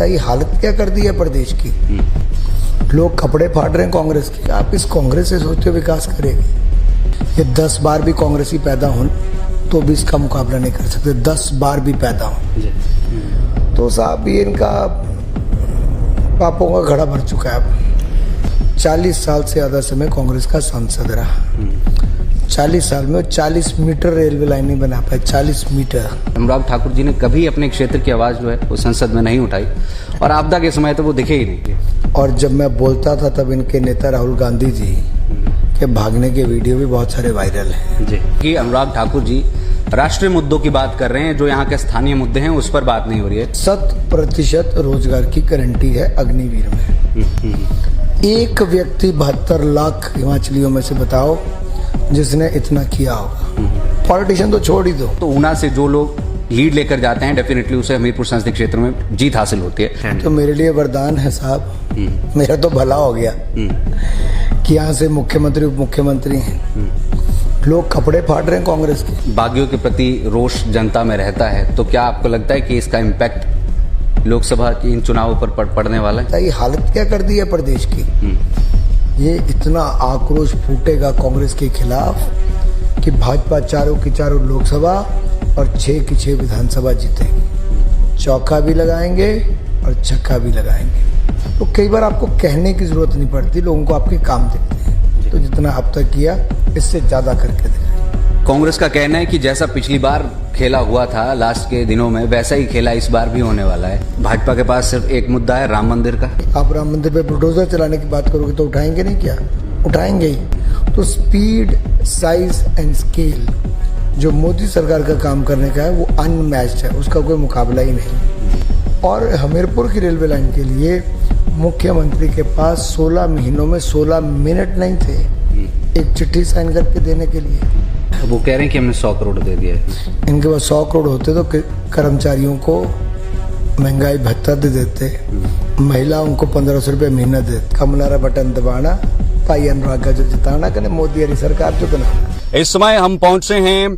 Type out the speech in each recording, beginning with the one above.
ये हालत क्या कर दी है प्रदेश की। लोग कपड़े फाड़ रहे हैं कांग्रेस के। आप इस कांग्रेस से सोचते विकास करेंगे? ये 10 बार भी कांग्रेसी पैदा हो तो भी इसका मुकाबला नहीं कर सकते। 10 बार भी पैदा हो तो साहब ये इनका पापों का घड़ा भर चुका है। अब 40 साल से ज्यादा समय कांग्रेस का सांसद रहा। 40 साल में 40 मीटर रेलवे लाइन नहीं बना पाए। 40 मीटर। अनुराग ठाकुर जी ने कभी अपने क्षेत्र की आवाज जो है वो संसद में नहीं उठाई और आपदा के समय तो वो दिखे ही नहीं। और जब मैं बोलता था तब इनके नेता राहुल गांधी जी के भागने के वीडियो भी बहुत सारे वायरल हैं जी। कि अनुराग ठाकुर जी राष्ट्रीय मुद्दों की बात कर रहे हैं, जो यहाँ के स्थानीय मुद्दे हैं उस पर बात नहीं हो रही है। 100% रोजगार की गारंटी है अग्निवीर में। एक व्यक्ति 72 लाख हिमाचलियों में से बताओ जिसने इतना किया होगा। पॉलिटिशियन तो छोड़ ही दो। तो ऊना से जो लोग लीड लेकर जाते हैं डेफिनेटली उसे हमीरपुर संसदीय क्षेत्र में जीत हासिल होती है। तो मेरे लिए वरदान है साहब। मेरा तो भला हो गया कि यहाँ से मुख्यमंत्री उप मुख्यमंत्री हैं। लोग कपड़े फाड़ रहे हैं कांग्रेस के। बागियों के प्रति रोष जनता में रहता है, तो क्या आपको लगता है कि इसका इम्पैक्ट लोकसभा की इन चुनावों पर पड़ने वाला है? ये हालत क्या कर दी है प्रदेश की। ये इतना आक्रोश फूटेगा कांग्रेस के खिलाफ कि भाजपा चारों की चारों लोकसभा और 6 की 6 विधानसभा जीतेंगे। चौका भी लगाएंगे और छक्का भी लगाएंगे। तो कई बार आपको कहने की जरूरत नहीं पड़ती, लोगों को आपके काम दिखते हैं। तो जितना अब तक किया इससे ज्यादा करके दिखाएं। कांग्रेस का कहना है कि जैसा पिछली बार खेला हुआ था लास्ट के दिनों में, वैसा ही खेला इस बार भी होने वाला है। भाजपा के पास सिर्फ एक मुद्दा है, राम मंदिर का। आप राम मंदिर पे बुलडोजर चलाने की बात करोगे तो उठाएंगे नहीं? क्या उठाएंगे ही। तो स्पीड, साइज एंड स्केल जो मोदी सरकार का काम करने का है वो अनमैच्ड है, उसका कोई मुकाबला ही नहीं। और हमीरपुर की रेलवे लाइन के लिए मुख्यमंत्री के पास 16 महीनों में 16 मिनट नहीं थे एक चिट्ठी साइन करके देने के लिए। वो कह रहे हैं कि हमने 100 करोड़ दे दिया है। इनके पास 100 करोड़ होते तो कर्मचारियों को महंगाई भत्ता दे देते, महिलाओं को 1500 रुपये महीना देते। कमलारा बटन दबाना, भाई अनुराग का जो जिताना कने मोदी हरी सरकार जो बनाना। इस समय हम पहुंचे हैं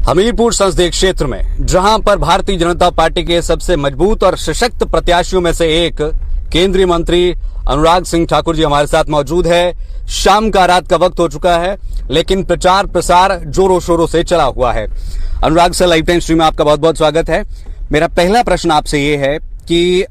हमीरपुर संसदीय क्षेत्र में, जहां पर भारतीय जनता पार्टी के सबसे मजबूत और सशक्त प्रत्याशियों में से एक केंद्रीय मंत्री अनुराग सिंह ठाकुर जी हमारे साथ मौजूद है। शाम का रात का वक्त हो चुका है, लेकिन प्रचार प्रसार जोरों शोरों से चला हुआ है। अनुराग सर, लाइफ टाइम स्ट्रीम में आपका बहुत बहुत स्वागत है। मेरा पहला प्रश्न आपसे ये है कि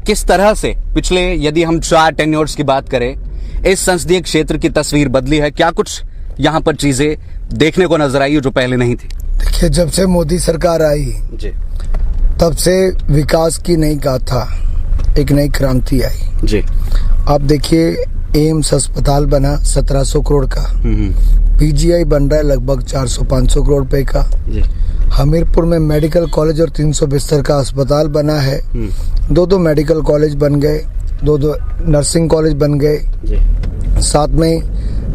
किस तरह से पिछले, यदि हम 4 टेन्योर्स की बात करें, इस संसदीय क्षेत्र की तस्वीर बदली है? क्या कुछ यहाँ पर चीजें देखने को नजर आई जो पहले नहीं थी? देखिए, जब से मोदी सरकार आई जी, तब से विकास की नई गाथा, एक नई क्रांति आई जी। आप देखिए, एम्स अस्पताल बना 1700 करोड़ का। पीजीआई बन रहा है लगभग 400-500 करोड़ रुपए का जी। हमीरपुर में मेडिकल कॉलेज और 300 बिस्तर का अस्पताल बना है। 2 मेडिकल कॉलेज बन गए, 2 नर्सिंग कॉलेज बन गए जी। साथ में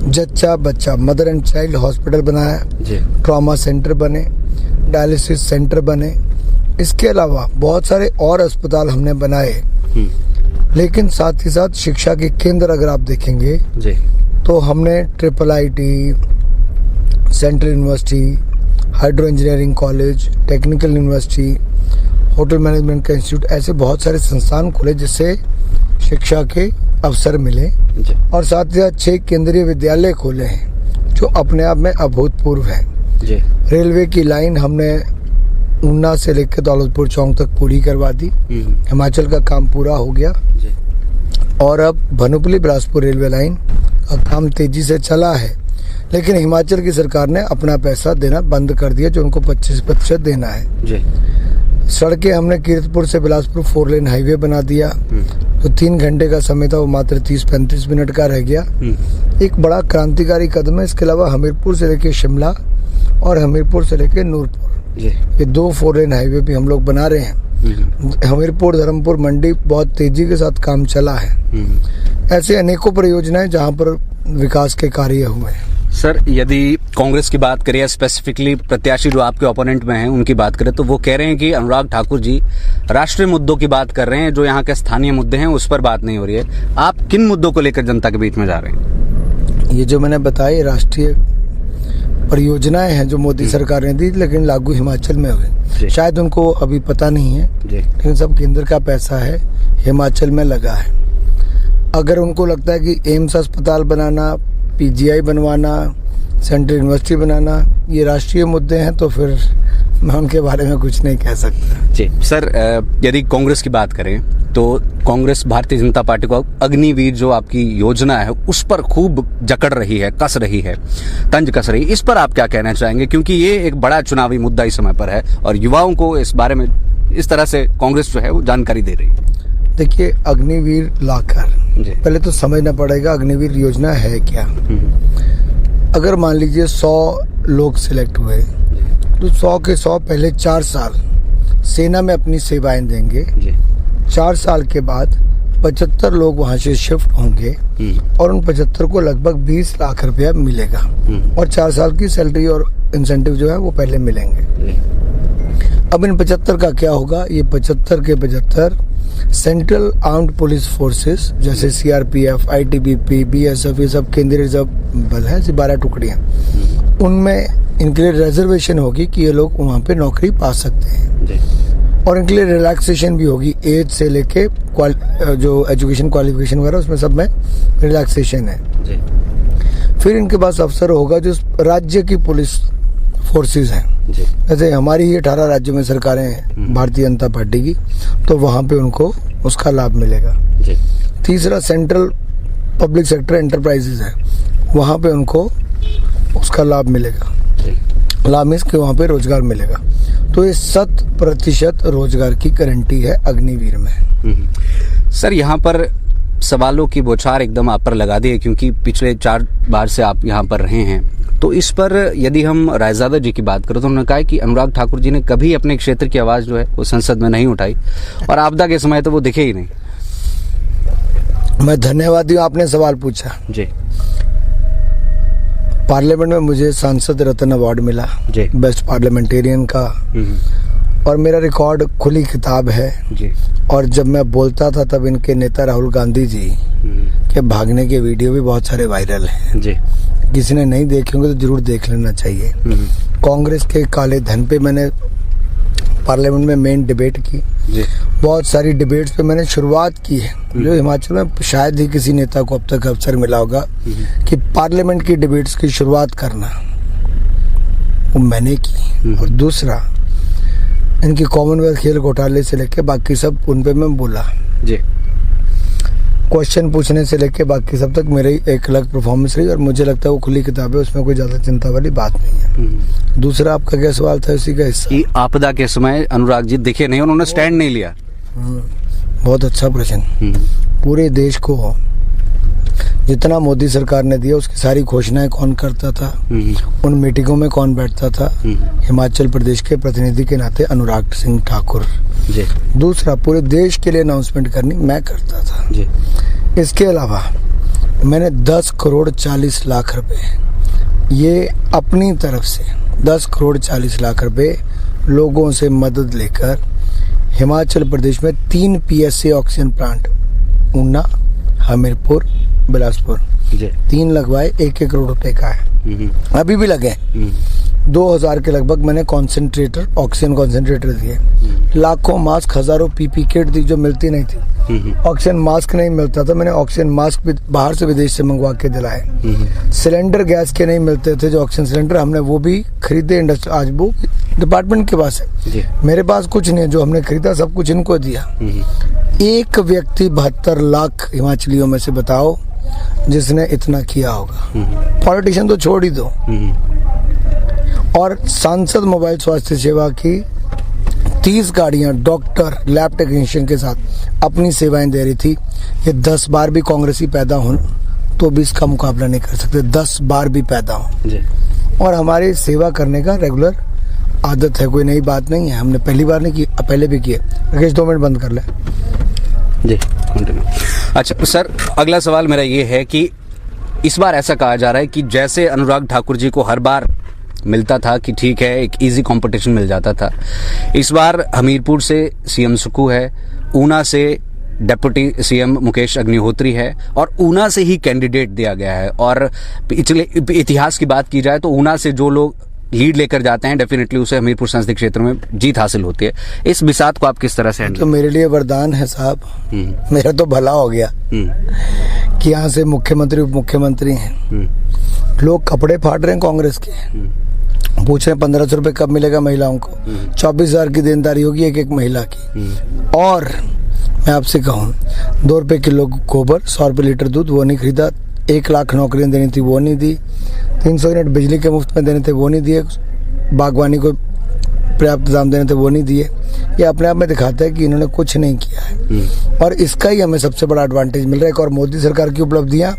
जच्चा बच्चा मदर एंड चाइल्ड हॉस्पिटल बनाया जी। ट्रॉमा सेंटर बने, डायलिसिस सेंटर बने। इसके अलावा बहुत सारे और अस्पताल हमने बनाए। लेकिन साथ ही साथ शिक्षा के केंद्र अगर आप देखेंगे जी, तो हमने IIIT, central university, hydro engineering college, technical university, hotel management का इंस्टीट्यूट, ऐसे बहुत सारे संस्थान खोले जिससे शिक्षा के अवसर मिले। और साथ ही साथ 6 केंद्रीय विद्यालय खोले हैं जो अपने आप में अभूतपूर्व है जी। रेलवे की लाइन हमने ऊना से लेकर दौलतपुर चौक तक पूरी करवा दी। हिमाचल का काम पूरा हो गया जी। और अब भनुपली बिलासपुर रेलवे लाइन का काम तेजी से चला है, लेकिन हिमाचल की सरकार ने अपना पैसा देना बंद कर दिया जो उनको 25% देना है जी। सड़कें हमने कीरतपुर से बिलासपुर 4 लेन हाईवे बना दिया। तो 3 घंटे का समय था वो मात्र 30-35 मिनट का रह गया। एक बड़ा क्रांतिकारी कदम है। इसके अलावा हमीरपुर से लेकर शिमला और हमीरपुर से लेकर नूरपुर, ये 2 4 लेन हाईवे भी हम लोग बना रहे हैं। हमीरपुर धर्मपुर मंडी बहुत तेजी के साथ काम चला है। ऐसे अनेकों परियोजनाएं जहां पर विकास के कार्य हुए हैं। सर, यदि कांग्रेस की बात करें, स्पेसिफिकली प्रत्याशी जो आपके ओपोनेंट में हैं उनकी बात करें, तो वो कह रहे हैं कि अनुराग ठाकुर जी राष्ट्रीय मुद्दों की बात कर रहे हैं, जो यहाँ के स्थानीय मुद्दे हैं उस पर बात नहीं हो रही है। आप किन मुद्दों को लेकर जनता के बीच में जा रहे हैं? ये जो मैंने बताया राष्ट्रीय परियोजनाएं हैं जो मोदी सरकार ने दी, लेकिन लागू हिमाचल में हुए। शायद उनको अभी पता नहीं है, लेकिन सब केंद्र का पैसा है, हिमाचल में लगा है। अगर उनको लगता है कि एम्स अस्पताल बनाना, पीजीआई बनवाना, सेंट्रल यूनिवर्सिटी बनाना ये राष्ट्रीय मुद्दे हैं, तो फिर मैं उनके बारे में कुछ नहीं कह सकता। जी सर, यदि कांग्रेस की बात करें तो कांग्रेस भारतीय जनता पार्टी को अग्निवीर जो आपकी योजना है उस पर खूब जकड़ रही है, कस रही है, तंज कस रही है। इस पर आप क्या कहना चाहेंगे, क्योंकि ये एक बड़ा चुनावी मुद्दा इस समय पर है और युवाओं को इस बारे में इस तरह से कांग्रेस जो है वो जानकारी दे रही है। देखिए, अग्निवीर लाकर पहले तो समझना पड़ेगा अग्निवीर योजना है क्या। अगर मान लीजिए 100 लोग सिलेक्ट हुए तो 100 के 100 पहले 4 साल सेना में अपनी सेवाएं देंगे। 4 साल के बाद 75 लोग वहां से शिफ्ट होंगे और उन 75 को लगभग 20 लाख रुपया मिलेगा और 4 साल की सैलरी और इंसेंटिव जो है वो पहले मिलेंगे। अब इन 75 का क्या होगा? ये 75 के 75 सेंट्रल आर्म्ड पुलिस फोर्सेस जैसे सीआरपीएफ, आईटीबीपी, बीएसएफ, ये सब केंद्रीय रिजर्व बल है, 12 टुकड़ियां, उनमें इनके लिए रिजर्वेशन होगी कि ये लोग वहाँ पे नौकरी पा सकते हैं और इनके लिए रिलैक्सेशन भी होगी। एज से लेके जो एजुकेशन क्वालिफिकेशन वगैरह उसमें सब में रिलैक्सेशन है। फिर इनके पास अवसर होगा जो राज्य की पुलिस फोर्सेस हैं, जैसे हमारी ही 18 राज्यों में सरकारें हैं भारतीय जनता पार्टी की, तो वहाँ पे उनको उसका लाभ मिलेगा। तीसरा सेंट्रल पब्लिक सेक्टर एंटरप्राइजेज है, वहाँ पे उनको उसका लाभ मिलेगा। लाभ मीन्स कि वहाँ पे रोजगार मिलेगा। तो ये 100% रोजगार की गारंटी है अग्निवीर में। सर, यहाँ पर सवालों की बौछार एकदम आप पर लगा दी है, क्योंकि पिछले 4 बार से आप यहाँ पर रहे हैं। तो इस पर यदि हम रायजादा जी की बात करें तो उन्होंने कहा कि अनुराग ठाकुर जी ने कभी अपने क्षेत्र की आवाज जो है वो संसद में नहीं उठाई और आपदा के समय तो वो दिखे ही नहीं। मैं धन्यवादी हूँ, आपने सवाल पूछा। जी, पार्लियामेंट में मुझे सांसद रत्न अवार्ड मिला बेस्ट पार्लियामेंटेरियन का और मेरा रिकॉर्ड खुली किताब है जी। और जब मैं बोलता था तब इनके नेता राहुल गांधी जी के भागने के वीडियो भी बहुत सारे वायरल हैं जी। किसी ने नहीं देखे होंगे तो जरूर देख लेना चाहिए। कांग्रेस के काले धन पे मैंने पार्लियामेंट में मेन डिबेट की जी। बहुत सारी डिबेट्स पे मैंने शुरुआत की है, जो हिमाचल में शायद ही किसी नेता को अब तक अवसर मिला होगा कि पार्लियामेंट की डिबेट्स की शुरुआत करना, वो मैंने की। और दूसरा, इनकी कॉमनवेल्थ खेल घोटाले से लेके बाकी सब उन पे मैं बोला जी। क्वेश्चन पूछने से लेके बाकी सब तक मेरी एक अलग परफॉर्मेंस रही और मुझे लगता है वो खुली किताब है, उसमें कोई ज्यादा चिंता वाली बात नहीं है। दूसरा आपका क्या सवाल था इसी का हिस्सा? आपदा के समय अनुराग जी दिखे नहीं, उन्होंने स्टैंड नहीं लिया। बहुत अच्छा प्रश्न। पूरे देश को जितना मोदी सरकार ने दिया उसकी सारी घोषणाएं कौन करता था, उन मीटिंगों में कौन बैठता था? हिमाचल प्रदेश के प्रतिनिधि के नाते अनुराग सिंह ठाकुर जी। दूसरा, पूरे देश के लिए अनाउंसमेंट करनी मैं करता था जी। इसके अलावा मैंने 10 करोड़ 40 लाख रुपए ये अपनी तरफ से 10 करोड़ 40 लाख रुपए लोगों से मदद लेकर हिमाचल प्रदेश में 3 PSA oxygen plant, Una, Hamirpur, Bilaspur, 3 लगवाए। 1-1 करोड़ रुपए का है, अभी भी लगे। 2000 के लगभग मैंने कॉन्सेंट्रेटर, ऑक्सीजन कॉन्सेंट्रेटर दिए। लाखों मास्क, हजारों PP किट दी जो मिलती नहीं थी। ऑक्सीजन मास्क नहीं मिलता था, मैंने ऑक्सीजन मास्क भी बाहर से विदेश से मंगवा के दिलाए। सिलेंडर गैस के नहीं मिलते थे जो ऑक्सीजन सिलेंडर, हमने वो भी खरीदे। इंडस्ट्री आज वो डिपार्टमेंट के पास है, मेरे पास कुछ नहीं है। जो हमने खरीदा सब कुछ इनको दिया। एक व्यक्ति 72 लाख हिमाचलियों में से बताओ जिसने इतना किया होगा। पॉलिटिशियन तो छोड़ ही दो। और सांसद मोबाइल स्वास्थ्य सेवा की 30 गाड़ियां डॉक्टर, लैब टेक्नीशियन के साथ अपनी सेवाएं दे रही थी। ये 10 बार भी कांग्रेसी पैदा हो तो भी इसका मुकाबला नहीं कर सकते, 10 बार भी पैदा हो। और हमारी सेवा करने का रेगुलर आदत है, कोई नई बात नहीं है। हमने पहली बार नहीं की, पहले भी किए। राकेश 2 मिनट बंद कर ले जी। अच्छा सर, अगला सवाल मेरा ये है कि इस बार ऐसा कहा जा रहा है कि जैसे अनुराग ठाकुर जी को हर बार मिलता था कि ठीक है एक इजी कंपटीशन मिल जाता था, इस बार हमीरपुर से CM सुक्खू है, ऊना से डेप्यूटी सीएम मुकेश अग्निहोत्री है और ऊना से ही कैंडिडेट दिया गया है। और पिछले इतिहास की बात की जाए तो ऊना से जो लोग लीड लेकर जाते हैं डेफिनेटली उसे हमीरपुर संसदीय क्षेत्र में जीत हासिल होती है। इस बिसात को आप किस तरह से हैंडल? तो मेरे लिए वरदान है साहब, मेरा तो भला हो गया कि यहाँ से मुख्यमंत्री उप मुख्यमंत्री हैं। लोग कपड़े फाड़ रहे हैं कांग्रेस के, पूछ रहे 1500 रुपये कब मिलेगा महिलाओं को। 24,000 की देनदारी होगी एक एक महिला की। और मैं आपसे कहूँ 2 रुपये किलो गोबर, 100 रुपये लीटर दूध वो नहीं खरीदा। 1 लाख नौकरियां देनी थी वो नहीं दी। 300 यूनिट बिजली के मुफ्त में देने थे वो नहीं दिए। बागवानी को पर्याप्त दाम देने थे वो नहीं दिए। ये अपने आप में दिखाता है कि इन्होंने कुछ नहीं किया है और इसका ही हमें सबसे बड़ा एडवांटेज मिल रहा है। एक और मोदी सरकार की उपलब्धियां,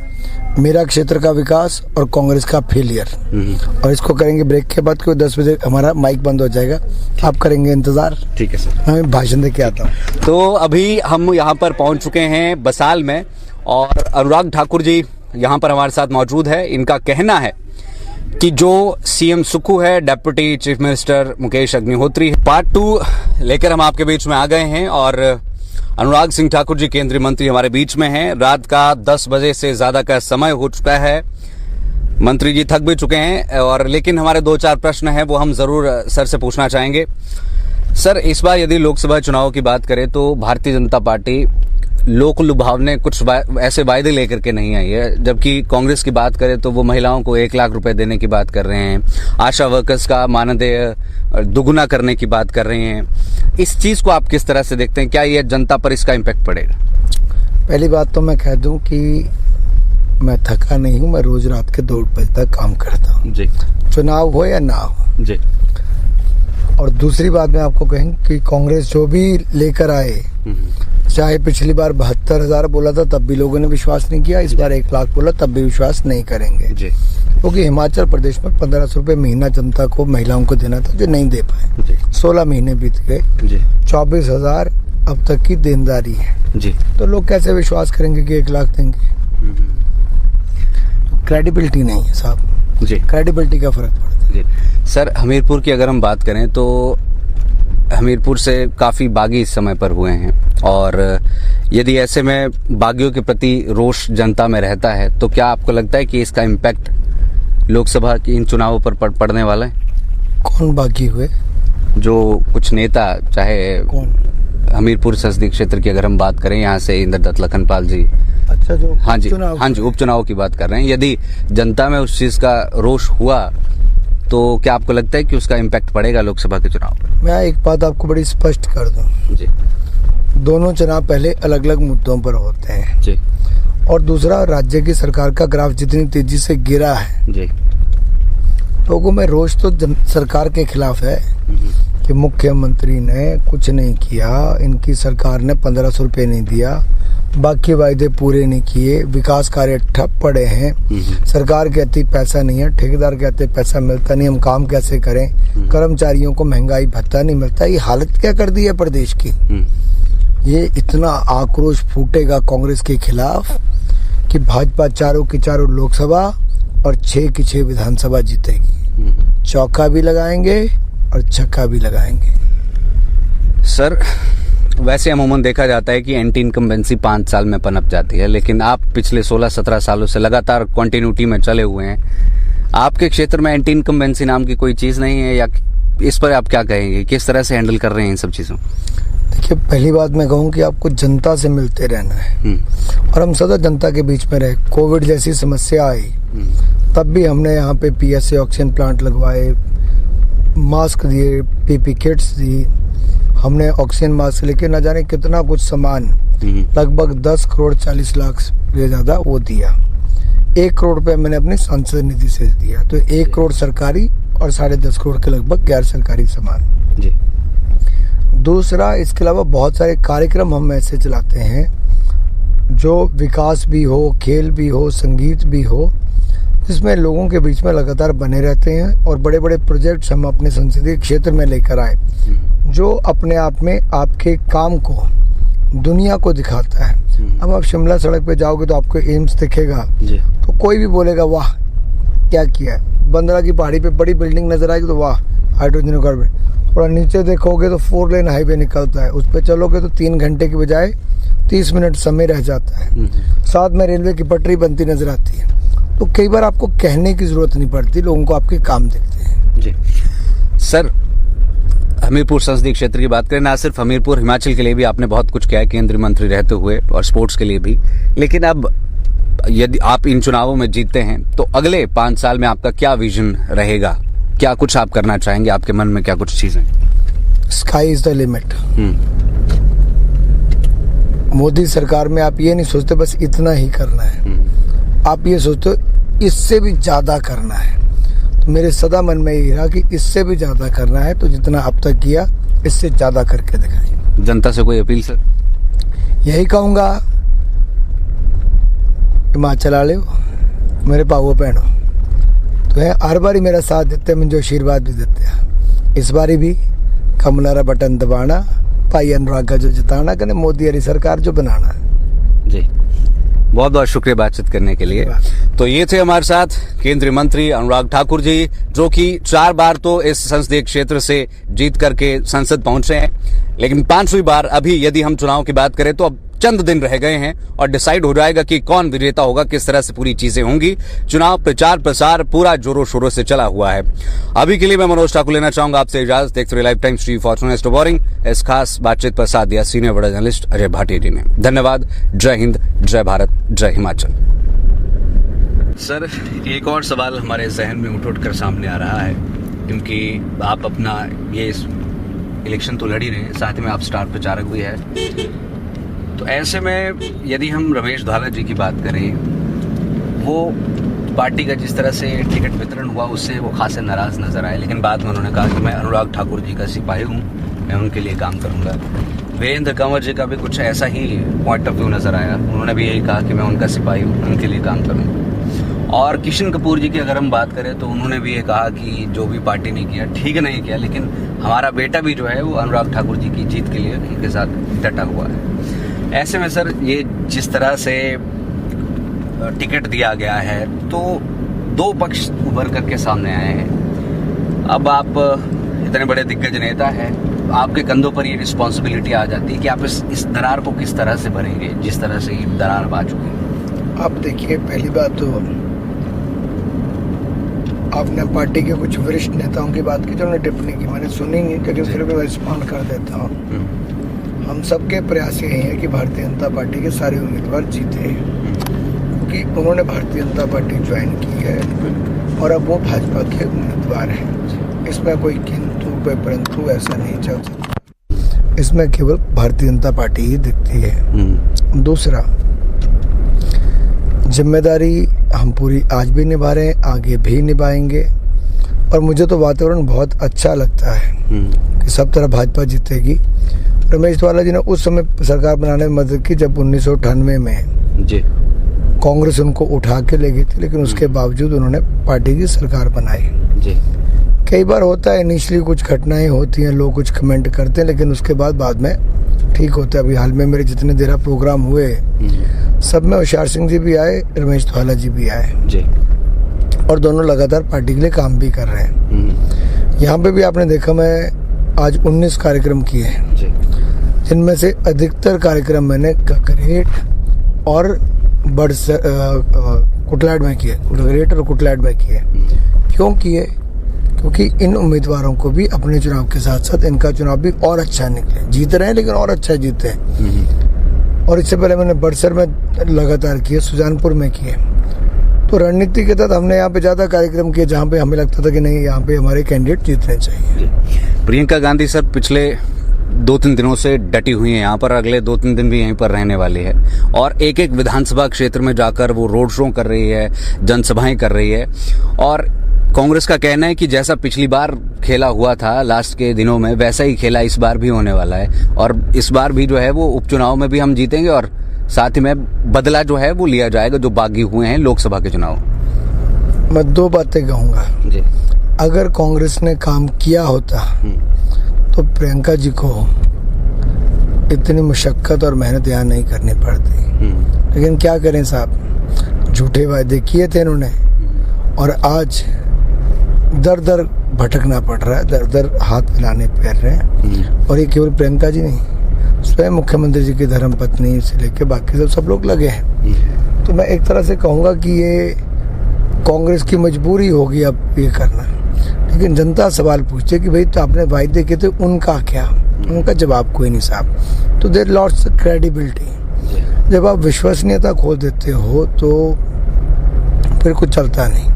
मेरा क्षेत्र का विकास और कांग्रेस का फेलियर। और इसको करेंगे ब्रेक के बाद, क्योंकि 10 बजे हमारा माइक बंद हो जाएगा। आप करेंगे इंतजार? ठीक है सर, मैं भाषण दे के आता हूँ। तो अभी हम यहाँ पर पहुँच चुके हैं बसाल में और अनुराग ठाकुर जी यहाँ पर हमारे साथ मौजूद है। इनका कहना है कि जो सीएम सुक्खू है, deputy chief minister Mukesh Agnihotri, part 2 लेकर हम आपके बीच में आ गए हैं और अनुराग सिंह ठाकुर जी केंद्रीय मंत्री हमारे बीच में हैं। रात का 10 बजे से ज्यादा का समय हो चुका है, मंत्री जी थक भी चुके हैं और लेकिन हमारे 2-4 प्रश्न हैं वो हम जरूर सर से पूछना चाहेंगे। सर, इस बार यदि लोकसभा चुनाव की बात करें तो भारतीय जनता पार्टी लोक लुभावने कुछ ऐसे वायदे लेकर के नहीं आई है, जबकि कांग्रेस की बात करें तो वो महिलाओं को 1 लाख रुपए देने की बात कर रहे हैं, आशा वर्कर्स का मानदेय दुगुना करने की बात कर रहे हैं। इस चीज को आप किस तरह से देखते हैं? क्या ये जनता पर इसका इम्पैक्ट पड़ेगा? पहली बात तो मैं कह दूं कि मैं थका नहीं हूं, मैं रोज रात के 2 बजे तक काम करता हूं जी, चुनाव हो या ना हो जी। और दूसरी बात मैं आपको कहूं कि कांग्रेस जो भी लेकर आए, चाहे पिछली बार 72,000 बोला था तब भी लोगों ने विश्वास नहीं किया, इस बार 1 लाख बोला तब भी विश्वास नहीं करेंगे जी। क्योंकि हिमाचल प्रदेश में 1500 रुपये महीना जनता को, महिलाओं को देना था जो नहीं दे पाए। 16 महीने बीत गए, 24,000 अब तक की देनदारी है जी। तो लोग कैसे विश्वास करेंगे कि 1 लाख देंगे? क्रेडिबिलिटी नहीं है साहब जी, क्रेडिबिलिटी का फर्क पड़ता है जी। सर, हमीरपुर की अगर हम बात करें तो हमीरपुर से काफ़ी बागी इस समय पर हुए हैं और यदि ऐसे में बागियों के प्रति रोष जनता में रहता है तो क्या आपको लगता है कि इसका इम्पैक्ट लोकसभा की इन चुनावों पर पड़ने वाला है? कौन बागी हुए? जो कुछ नेता, चाहे कौन? हमीरपुर संसदीय क्षेत्र की अगर हम बात करें, यहाँ से इंद्रदत्त लखनपाल जी। अच्छा, जो हाँ जी उपचुनाव की बात कर रहे हैं। यदि जनता में उस चीज का रोष हुआ तो क्या आपको लगता है कि उसका इम्पैक्ट पड़ेगा लोकसभा के चुनाव पर? मैं एक बात आपको बड़ी स्पष्ट कर दूं जी, दोनों चुनाव पहले अलग अलग मुद्दों पर होते हैं जी। और दूसरा, राज्य की सरकार का ग्राफ जितनी तेजी से गिरा है जी, लोगों में रोष तो सरकार के खिलाफ है कि मुख्यमंत्री ने कुछ नहीं किया, इनकी सरकार ने 1500 रुपये नहीं दिया, बाकी वायदे पूरे नहीं किए, विकास कार्य ठप पड़े हैं, सरकार कहती पैसा नहीं है, ठेकेदार कहते पैसा मिलता नहीं, हम काम कैसे करें, कर्मचारियों को महंगाई भत्ता नहीं मिलता। ये हालत क्या कर दी है प्रदेश की? ये इतना आक्रोश फूटेगा कांग्रेस के खिलाफ कि भाजपा चारों की चारों लोकसभा और 6 की 6 विधानसभा जीतेगी। चौका भी लगाएंगे और छक्का भी लगाएंगे। सर, वैसे अमूमन देखा जाता है कि एंटी इनकम्बेंसी 5 साल में पनप जाती है, लेकिन आप पिछले 16-17 सालों से लगातार कंटिन्यूटी में चले हुए हैं। आपके क्षेत्र में एंटी इनकम्बेंसी नाम की कोई चीज नहीं है, या इस पर आप क्या कहेंगे? किस तरह से हैंडल कर रहे हैं इन सब चीजों? देखिए, पहली बात मैं कहूँ कि आपको जनता से मिलते रहना है और हम सदा जनता के बीच में रहे। कोविड जैसी समस्या आई तब भी हमने यहाँ पे PSA ऑक्सीजन प्लांट लगवाए, मास्क दिए, PP किट्स दी, हमने ऑक्सीजन मास्क लेके न जाने कितना कुछ सामान, लगभग 10 करोड़ 40 लाख से ज्यादा वो दिया। 1 करोड़ रुपए मैंने अपनी सांसद निधि से दिया, तो 1 करोड़ सरकारी और 10.5 करोड़ के लगभग गैर सरकारी सामान जी। दूसरा, इसके अलावा बहुत सारे कार्यक्रम हम ऐसे चलाते हैं जो विकास भी हो, खेल भी हो, संगीत भी हो, जिसमें लोगों के बीच में लगातार बने रहते हैं और बड़े बड़े प्रोजेक्ट्स हम अपने संसदीय क्षेत्र में लेकर आए जो अपने आप में आपके काम को, दुनिया को दिखाता है। अब आप शिमला सड़क पे जाओगे तो आपको एम्स दिखेगा तो कोई भी बोलेगा वाह क्या किया है। बंदरा की पहाड़ी पे बड़ी बिल्डिंग नजर आएगी तो वाह हाइड्रोजन कार्बन। थोड़ा नीचे देखोगे तो 4 लेन हाईवे निकलता है, उस पर चलोगे तो 3 घंटे की बजाय 30 मिनट समय रह जाता है, साथ में रेलवे की पटरी बनती नजर आती है, तो कई बार आपको कहने की जरूरत नहीं पड़ती, लोगों को आपके काम दिखते हैं। जी सर, हमीरपुर संसदीय क्षेत्र की बात करें, ना सिर्फ हमीरपुर, हिमाचल के लिए भी आपने बहुत कुछ किया है केंद्रीय मंत्री रहते हुए, और स्पोर्ट्स के लिए भी। लेकिन अब यदि आप इन चुनावों में जीतते हैं तो अगले 5 साल में आपका क्या विजन रहेगा, क्या कुछ आप करना चाहेंगे, आपके मन में क्या कुछ चीजें? Sky is the limit. Modi सरकार में आप ये नहीं सोचते बस इतना ही करना है, आप ये सोचते हो इससे भी ज्यादा करना है। तो मेरे सदा मन में यही रहा कि इससे भी ज्यादा करना है, तो जितना अब तक किया इससे ज्यादा करके दिखाइए। जनता से कोई अपील सर? यही कहूंगा, हिमाचल वाले हो, मेरे पाओ बहनों, तो है हर बारी मेरा साथ देते, मुझे आशीर्वाद भी देते हैं। इस बारी भी कमलारा बटन दबाना, भाई अनुराग का जो जिताना, कहने मोदी वाली सरकार जो बनाना। जी, बहुत बहुत शुक्रिया बातचीत करने के लिए। तो ये थे हमारे साथ केंद्रीय मंत्री अनुराग ठाकुर जी, जो कि 4 बार तो इस संसदीय क्षेत्र से जीत करके संसद पहुंचे हैं, लेकिन 5वीं बार अभी यदि हम चुनाव की बात करें तो अब चंद दिन रह गए हैं और डिसाइड हो जाएगा कि कौन विजेता होगा, किस तरह से पूरी चीजें होंगी। चुनाव प्रचार प्रसार पूरा जोरों शोरों से चला हुआ है। अभी के लिए मैं मनोज ठाकुर लेना चाहूंगा आपसे इजाजत। देखते रहिए लाइफ टाइम्स टीवी, फॉर्चूनेस्ट बोरिंग। इस खास बातचीत पर साथ दिया सीनियर बड़ा जर्नलिस्ट अजय भाटिया जी ने। धन्यवाद। जय हिंद, जय भारत, जय हिमाचल। सर, एक और सवाल हमारे जहन में उठ कर सामने आ रहा है, क्योंकि आप अपना ये इलेक्शन तो लड़ ही रहे हैं, साथ में आप स्टार प्रचारक भी है। तो ऐसे में यदि हम रमेश धवाला जी की बात करें, वो पार्टी का जिस तरह से टिकट वितरण हुआ उससे वो खासे नाराज नजर आए, लेकिन बाद में उन्होंने कहा कि मैं अनुराग ठाकुर जी का सिपाही हूँ, मैं उनके लिए काम करूँगा। वीरेंद्र कंवर जी का भी कुछ ऐसा ही पॉइंट ऑफ व्यू नजर आया, उन्होंने भी यही कहा कि मैं उनका सिपाही हूँ, उनके लिए काम करूँ। और किशन कपूर जी की अगर हम बात करें तो उन्होंने भी ये कहा कि जो भी पार्टी ने किया ठीक नहीं किया, लेकिन हमारा बेटा भी जो है वो अनुराग ठाकुर जी की जीत के लिए उनके साथ डटा हुआ है। ऐसे में सर, ये जिस तरह से टिकट दिया गया है तो 2 पक्ष उभर करके सामने आए हैं। अब आप इतने बड़े दिग्गज नेता हैं, आपके कंधों पर ये रिस्पॉन्सिबिलिटी आ जाती है कि आप इस दरार को किस तरह से भरेंगे, जिस तरह से ये दरार आ चुकी है। आप देखिए, पहली बात तो आपने पार्टी के कुछ वरिष्ठ नेताओं की बात की जो उन्होंने टिप्पणी की, मैंने सुनी नहीं, लेकिन फिर भी मैं रिस्पॉन्ड कर देता हूँ। हम सबके प्रयास यही है कि भारतीय जनता पार्टी के सारे उम्मीदवार जीते, क्योंकि उन्होंने भारतीय जनता पार्टी ज्वाइन की है और अब वो भाजपा के उम्मीदवार हैं। इसमें कोई किंतु कोई परंतु ऐसा नहीं चल सकता, इसमें केवल भारतीय जनता पार्टी ही दिखती है। दूसरा, जिम्मेदारी हम पूरी आज भी निभा रहे हैं, आगे भी निभाएंगे, और मुझे तो वातावरण बहुत अच्छा लगता है कि सब तरह भाजपा जीतेगी। रमेश धवाला जी ने उस समय सरकार बनाने में मदद की जब 1998 में जी कांग्रेस उनको उठा के ले गई थी, लेकिन उसके बावजूद उन्होंने पार्टी की सरकार बनाई जी। कई बार होता है इनिशियली कुछ घटनाएं होती हैं, लोग कुछ कमेंट करते हैं, लेकिन उसके बाद में ठीक होता है। अभी हाल में मेरे जितने देरा प्रोग्राम हुए सब में होशियार सिंह जी भी आए, रमेश धवाला जी भी आए जी, और दोनों लगातार पार्टी के लिए काम भी कर रहे हैं। यहाँ पे भी आपने देखा, मैं आज 19 कार्यक्रम किए हैं, जिनमें से अधिकतर कार्यक्रम मैंने ककरेट और कुटलाड में किए, ककरेट और कुटलाड में किए। क्यों किए? क्योंकि इन उम्मीदवारों को भी अपने चुनाव के साथ साथ इनका चुनाव भी और अच्छा निकले। जीत रहे हैं लेकिन और अच्छा जीते। और इससे पहले मैंने बड़सर में लगातार किए, सुजानपुर में किए। तो रणनीति के तहत हमने यहाँ पे ज्यादा कार्यक्रम किए जहाँ पे हमें लगता था कि नहीं, यहाँ पे हमारे कैंडिडेट जीतने चाहिए। प्रियंका गांधी सर पिछले 2-3 दिनों से डटी हुई हैं यहाँ पर, अगले 2-3 दिन भी यहीं पर रहने वाली है, और एक एक विधानसभा क्षेत्र में जाकर वो रोड शो कर रही है, जनसभाएं कर रही है। और कांग्रेस का कहना है कि जैसा पिछली बार खेला हुआ था लास्ट के दिनों में, वैसा ही खेला इस बार भी होने वाला है, और इस बार भी जो है वो उपचुनाव में भी हम जीतेंगे, और साथ ही में बदला जो है वो लिया जाएगा जो बागी हुए हैं लोकसभा के चुनाव। मैं 2 बातें कहूंगा जी। अगर कांग्रेस ने काम किया होता तो प्रियंका जी को इतनी मुशक्कत और मेहनत यहाँ नहीं करनी पड़ती। लेकिन क्या करें साहब, झूठे वायदे किए थे इन्होंने, और आज दर दर भटकना पड़ रहा है, दर दर हाथ मिलाने पैर रहे हैं। और ये केवल प्रियंका जी नहीं, स्वयं मुख्यमंत्री जी की धर्मपत्नी से लेके बाकी सब लोग लगे हैं। तो मैं एक तरह से कहूँगा कि ये कांग्रेस की मजबूरी होगी अब ये करना। लेकिन जनता सवाल पूछे कि भाई तो आपने वायदे किए थे, उनका क्या? उनका जवाब कोई नहीं साहब। तो देयर लॉस्ट क्रेडिबिलिटी। जब आप विश्वसनीयता खो देते हो तो फिर कुछ चलता नहीं।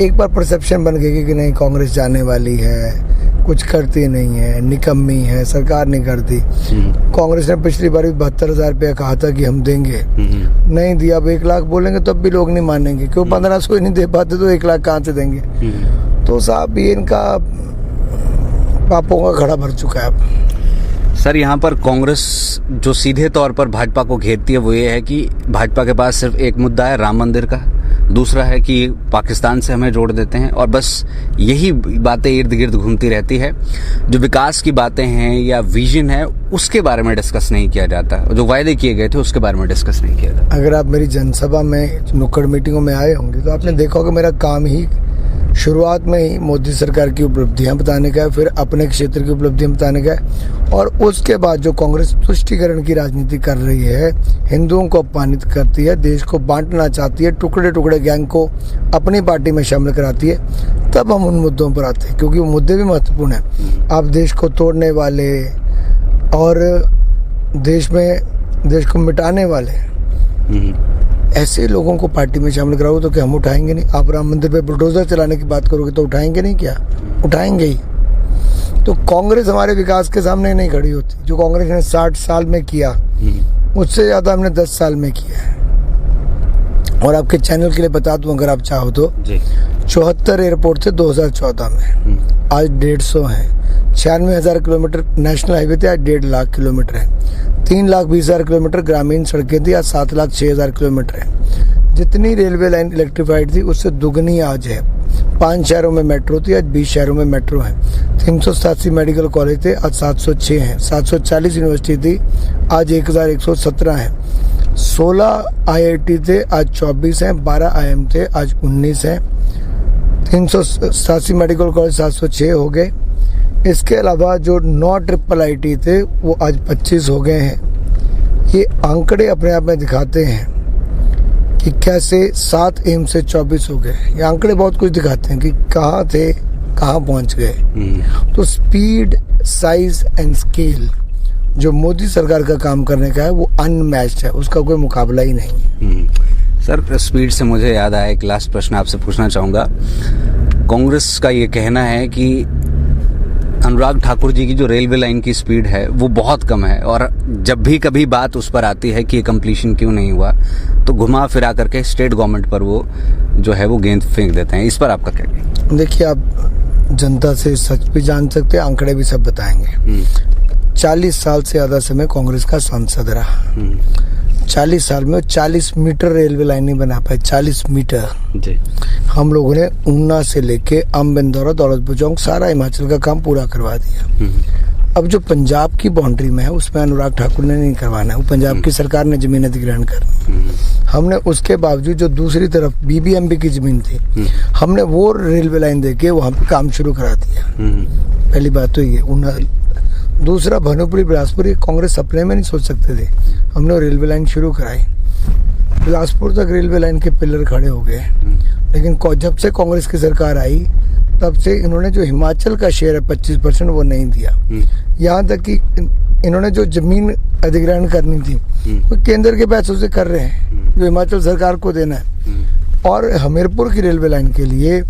एक बार परसेप्शन बन गई कि नहीं कांग्रेस जाने वाली है, कुछ करती नहीं है, निकम्मी है, सरकार नहीं करती। कांग्रेस ने पिछली बार भी 72,000 रुपया कहा था कि हम देंगे, नहीं दिया। अब 1 लाख बोलेंगे तब भी लोग नहीं मानेंगे, क्यों 1500 ही नहीं दे पाते तो 1 लाख कहाँ से देंगे? तो साहब ये इनका पापों का घड़ा भर चुका है अब। सर यहाँ पर कांग्रेस जो सीधे तौर पर भाजपा को घेरती है वो ये है कि भाजपा के पास सिर्फ एक मुद्दा है राम मंदिर का, दूसरा है कि पाकिस्तान से हमें जोड़ देते हैं, और बस यही बातें इर्द गिर्द घूमती रहती है। जो विकास की बातें हैं या विजन है उसके बारे में डिस्कस नहीं किया जाता, जो वायदे किए गए थे उसके बारे में डिस्कस नहीं किया जाता। अगर आप मेरी जनसभा में नुक्कड़ मीटिंगों में आए होंगे तो आपने देखा होगा मेरा काम ही शुरुआत में ही मोदी सरकार की उपलब्धियां बताने का है, फिर अपने क्षेत्र की उपलब्धियां बताने का है, और उसके बाद जो कांग्रेस तुष्टीकरण की राजनीति कर रही है, हिंदुओं को अपमानित करती है, देश को बांटना चाहती है, टुकड़े टुकड़े गैंग को अपनी पार्टी में शामिल कराती है, तब हम उन मुद्दों पर आते हैं, क्योंकि वो मुद्दे भी महत्वपूर्ण हैं। आप देश को तोड़ने वाले और देश को मिटाने वाले ऐसे लोगों को पार्टी में शामिल कराओ तो क्या हम उठाएंगे नहीं? आप राम मंदिर पे बुलडोजर चलाने की बात करोगे तो उठाएंगे नहीं? क्या उठाएंगे ही। तो कांग्रेस हमारे विकास के सामने नहीं खड़ी होती। जो कांग्रेस ने 60 साल में किया उससे ज्यादा हमने 10 साल में किया है। और आपके चैनल के लिए बता दूं अगर आप चाहो तो 74 एयरपोर्ट थे 2014 में, आज 150 है। 96,000 किलोमीटर नेशनल हाईवे थे, आज 1.5 लाख किलोमीटर है। 3,20,000 किलोमीटर ग्रामीण सड़कें थी, आज 7,06,000 किलोमीटर है। जितनी रेलवे लाइन इलेक्ट्रीफाइड थी उससे दुगनी आज है। 5 शहरों में मेट्रो थी, आज 20 शहरों में मेट्रो है। 387 मेडिकल कॉलेज थे, आज 706 हैं। 740 यूनिवर्सिटी थी, आज 1,117 है। 16 IIT थे, आज 24 हैं। 12 IIM थे, आज 19 हैं। 387 मेडिकल कॉलेज 706 हो गए। इसके अलावा जो 9 IIIT थे वो आज 25 हो गए हैं। ये आंकड़े अपने आप में दिखाते हैं कि कैसे 7 एम्स से 24 हो गए। ये आंकड़े बहुत कुछ दिखाते हैं कि कहाँ थे, कहाँ पहुंच गए। तो स्पीड, साइज एंड स्केल जो मोदी सरकार का काम करने का है वो अनमैच्ड है, उसका कोई मुकाबला ही नहीं। सर स्पीड से मुझे याद आया, एक लास्ट प्रश्न आपसे पूछना चाहूँगा। कांग्रेस का ये कहना है कि अनुराग ठाकुर जी की जो रेलवे लाइन की स्पीड है वो बहुत कम है, और जब भी कभी बात उस पर आती है कि कंप्लीशन क्यों नहीं हुआ तो घुमा फिरा करके स्टेट गवर्नमेंट पर वो जो है वो गेंद फेंक देते हैं। इस पर आपका क्या कहना? देखिए, आप जनता से सच भी जान सकते हैं, आंकड़े भी सब बताएंगे। 40 साल से ज्यादा समय कांग्रेस का सांसद रहा। 40 साल में 40 मीटर रेलवे लाइन नहीं बना पाए। 40 मीटर जी। हम लोगों ने ऊना से लेके अम्बिंदौरा, दौलतपुर चौक सारा हिमाचल का काम पूरा करवा दिया। अब जो पंजाब की बाउंड्री में है उसमें अनुराग ठाकुर ने नहीं करवाना है, वो पंजाब की सरकार ने जमीन अधिग्रहण करनी। हमने उसके बावजूद जो दूसरी तरफ BBMP की जमीन थी हमने वो रेलवे लाइन देके वहां पे काम शुरू करा दिया। पहली बात तो ये ऊना। दूसरा, भानुपुरी बिलासपुर, ये कांग्रेस सपने में नहीं सोच सकते थे, हमने रेलवे लाइन शुरू कराई। बिलासपुर तक रेलवे लाइन के पिलर खड़े हो गए। लेकिन जब से कांग्रेस की सरकार आई तब से इन्होंने जो हिमाचल का शेयर है 25% वो नहीं दिया। यहाँ तक कि इन्होंने जो जमीन अधिग्रहण करनी थी वो केंद्र के पैसों से कर रहे हैं, जो हिमाचल सरकार को देना है। और हमीरपुर की रेलवे लाइन के लिए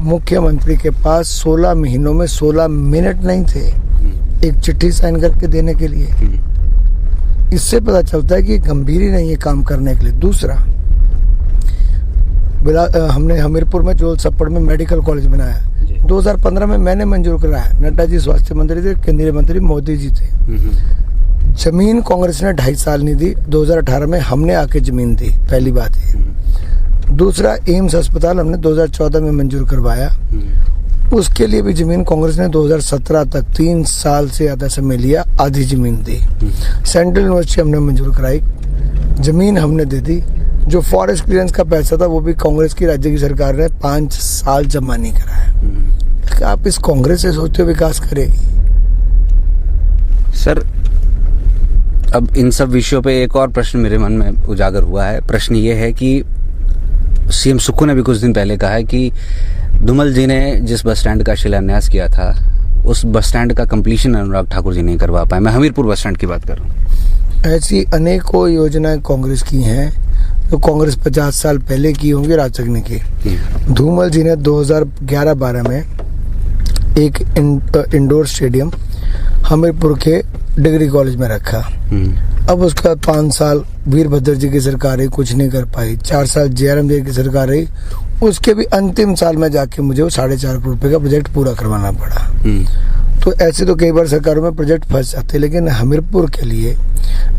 मुख्यमंत्री के पास 16 महीनों में 16 मिनट नहीं थे एक चिट्ठी साइन करके देने के लिए। इससे पता चलता है कि गंभीर ही नहीं है काम करने के लिए। दूसरा, हमने हमीरपुर में जोल सप्पड़ में मेडिकल कॉलेज बनाया 2015 में, मैंने मंजूर कराया। नड्डा जी स्वास्थ्य मंत्री थे, केंद्रीय मंत्री मोदी जी थे। जमीन कांग्रेस ने 2.5 साल नहीं दी, 2018 में हमने आके जमीन दी, पहली बात है। दूसरा, एम्स अस्पताल हमने 2014 में मंजूर करवाया, उसके लिए भी जमीन कांग्रेस ने 2017 तक 3 साल से ज्यादा समय लिया, आधी जमीन दी। सेंट्रल यूनिवर्सिटी हमने मंजूर कराई, जमीन हमने दे दी। जो फॉरेस्ट क्लियरेंस का पैसा था वो भी कांग्रेस की राज्य की सरकार ने 5 साल जमा नहीं कराया। आप इस कांग्रेस से सोचते हो विकास करेगी? सर अब इन सब विषयों पे एक और प्रश्न मेरे मन में उजागर हुआ है। प्रश्न ये है कि सीएम सुक्खू ने भी कुछ दिन पहले कहा है कि धूमल जी ने जिस बस स्टैंड का शिलान्यास किया था उस बस स्टैंड का कंप्लीशन अनुराग ठाकुर जी नहीं करवा पाए। मैं हमीरपुर बस स्टैंड की बात कर रहा हूँ। ऐसी अनेकों योजनाएं कांग्रेस की हैं जो कांग्रेस 50 साल पहले की होंगी, राजग ने की। धूमल जी ने 2011-12 में एक इंडोर स्टेडियम हमीरपुर के डिग्री कॉलेज में रखा। अब उसके बाद 5 साल वीरभद्र जी की सरकार रही, कुछ नहीं कर पाई। 4 साल जयराम जी की सरकार रही, उसके भी अंतिम साल में जाके मुझे वो 4.5 करोड़ रुपए का प्रोजेक्ट पूरा करवाना पड़ा। तो ऐसे तो कई बार सरकारों में प्रोजेक्ट फंस जाते, लेकिन हमीरपुर के लिए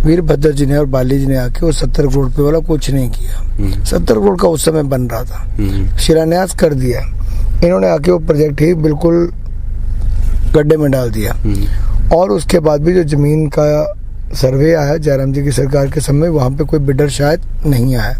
वीरभद्र जी ने और बाली जी ने आके वो 70 करोड़ रुपए वाला कुछ नहीं किया। 70 करोड़ का उस समय बन रहा था, शिलान्यास कर दिया, इन्होंने आके वो प्रोजेक्ट ही बिल्कुल गड्ढे में डाल दिया। और उसके बाद भी जो जमीन का सर्वे आया जयराम जी की सरकार के समय, वहां पे कोई बिडर शायद नहीं आया।